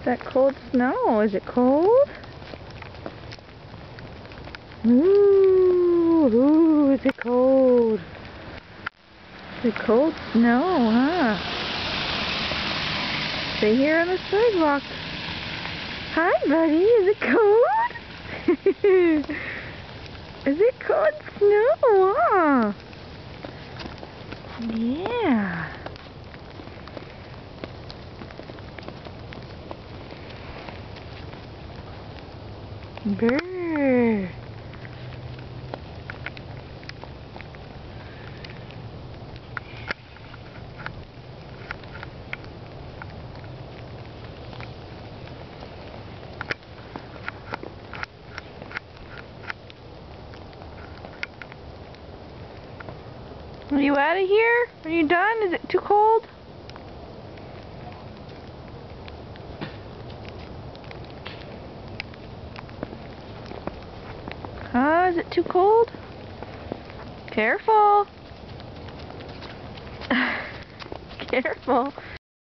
Is that cold snow? Is it cold? Ooh, is it cold? Is it cold snow, huh? Stay here on the sidewalk. Hi, buddy. Is it cold? Is it cold snow, huh? Yeah. Brr. Are you out of here? Are you done? Is it too cold? Huh? Is it too cold? Careful. Careful.